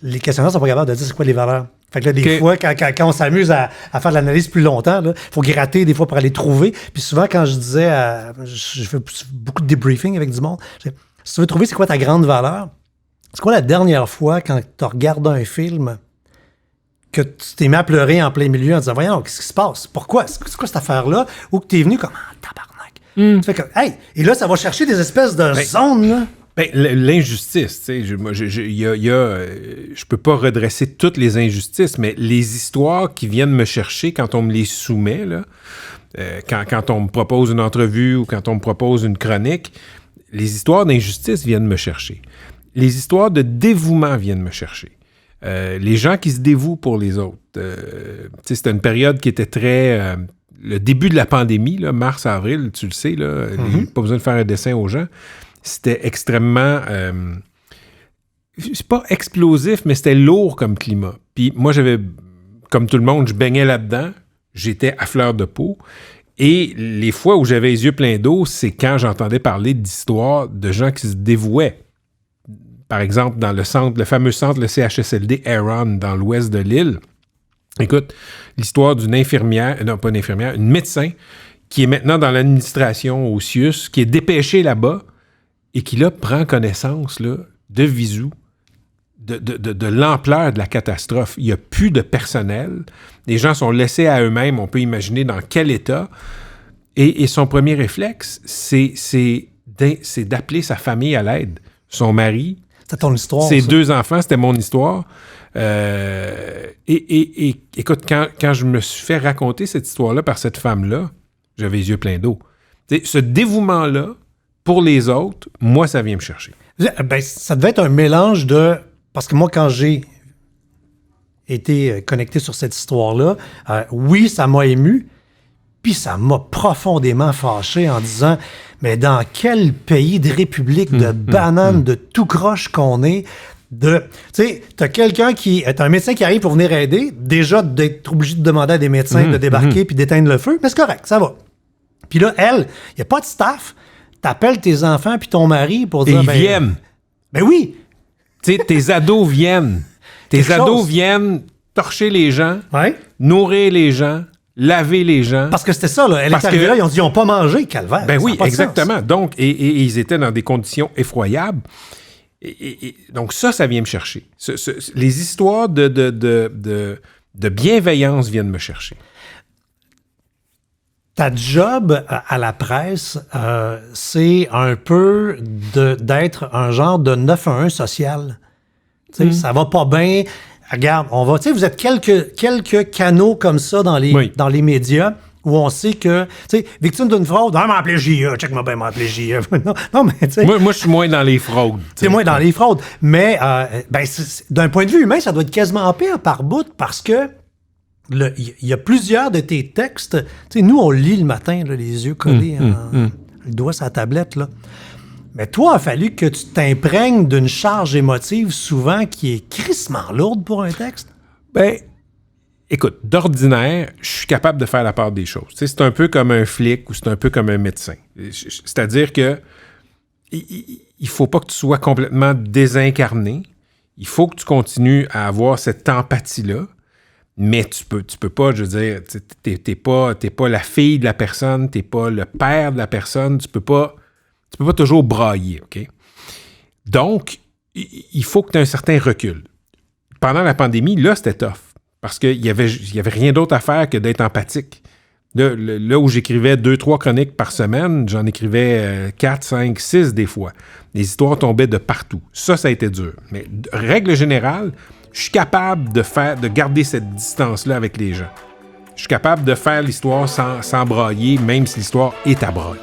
les questionnaires sont pas capables de dire c'est quoi les valeurs. Fait que là, des fois, quand on s'amuse à faire de l'analyse plus longtemps, il faut gratter des fois pour aller trouver. Puis souvent, quand je disais, je fais beaucoup de debriefing avec du monde, si tu veux trouver c'est quoi ta grande valeur, c'est quoi la dernière fois quand tu regardes un film que tu t'es mis à pleurer en plein milieu en disant, voyons, qu'est-ce qui se passe? Pourquoi? C'est quoi cette affaire-là? Ou que tu es venu comme, tabarnak. Tu fais comme, hey! Et là, ça va chercher des espèces de zones, là. Ben, l'injustice, tu sais, je peux pas redresser toutes les injustices, mais les histoires qui viennent me chercher quand on me les soumet, là, quand on me propose une entrevue ou quand on me propose une chronique, les histoires d'injustice viennent me chercher. Les histoires de dévouement viennent me chercher. Les gens qui se dévouent pour les autres. C'était une période qui était très... le début de la pandémie, là, mars-avril, tu le sais, là, pas besoin de faire un dessin aux gens. C'était extrêmement... c'est pas explosif, mais c'était lourd comme climat. Puis moi, j'avais... Comme tout le monde, je baignais là-dedans. J'étais à fleur de peau. Et les fois où j'avais les yeux pleins d'eau, c'est quand j'entendais parler d'histoires de gens qui se dévouaient. Par exemple, dans le fameux centre, le CHSLD Aaron, dans l'ouest de l'île. Écoute, l'histoire d'une infirmière... Non, pas une infirmière, une médecin qui est maintenant dans l'administration au CIUS, qui est dépêchée là-bas et qui, là, prend connaissance là, de visu de l'ampleur de la catastrophe. Il n'y a plus de personnel. Les gens sont laissés à eux-mêmes. On peut imaginer dans quel état. Et son premier réflexe, c'est d'appeler sa famille à l'aide. Son mari, c'était ton histoire, ses ça. 2 enfants, c'était mon histoire. Et écoute, quand je me suis fait raconter cette histoire-là par cette femme-là, j'avais les yeux pleins d'eau. T'sais, ce dévouement-là, pour les autres, moi, ça vient me chercher. Ben, ça devait être un mélange de... Parce que moi, quand j'ai été connecté sur cette histoire-là, oui, ça m'a ému, puis ça m'a profondément fâché en disant, mais dans quel pays de république de bananes, de tout croche qu'on est, tu sais, t'as quelqu'un qui est un médecin qui arrive pour venir aider, déjà d'être obligé de demander à des médecins de débarquer puis d'éteindre le feu, mais c'est correct, ça va. Puis là, il n'y a pas de staff, t'appelles tes enfants puis ton mari pour dire... Et ils viennent. Ben oui! Tu sais, tes ados viennent. Tes ados viennent torcher les gens, nourrir les gens, laver les gens. Parce que c'était ça, là. Elle est arrivée là, ils ont dit, ils n'ont pas mangé, calvaire. Ben oui, exactement. Donc, et ils étaient dans des conditions effroyables. Et donc, ça vient me chercher. Les histoires de bienveillance viennent me chercher. Ta job à la presse, c'est un peu d'être un genre de 9-1 social. Ça va pas bien. Regarde, vous êtes quelques canaux comme ça dans les médias où on sait que, victime d'une fraude, m'a appelé JE, check-moi bien, m'a appelé JE. non, mais tu sais. Moi, je suis moins dans les fraudes. C'est moins dans les fraudes. Mais, d'un point de vue humain, ça doit être quasiment pire par bout parce que il y a plusieurs de tes textes. Nous, on lit le matin, là, les yeux collés, le doigt sur la tablette, là. Mais toi, il a fallu que tu t'imprègnes d'une charge émotive souvent qui est crissement lourde pour un texte. Ben, écoute, d'ordinaire, je suis capable de faire la part des choses. C'est un peu comme un flic ou c'est un peu comme un médecin. C'est-à-dire que il faut pas que tu sois complètement désincarné. Il faut que tu continues à avoir cette empathie-là. Mais tu peux pas, je veux dire, t'es pas la fille de la personne, t'es pas le père de la personne, tu peux pas toujours brailler, OK? Donc, il faut que tu aies un certain recul. Pendant la pandémie, là, c'était tough, parce qu'il y avait rien d'autre à faire que d'être empathique. Là où j'écrivais 2-3 chroniques par semaine, j'en écrivais 4, 5, 6 des fois. Les histoires tombaient de partout. Ça a été dur. Mais règle générale, je suis capable de garder cette distance-là avec les gens. Je suis capable de faire l'histoire sans brailler, même si l'histoire est à brailler.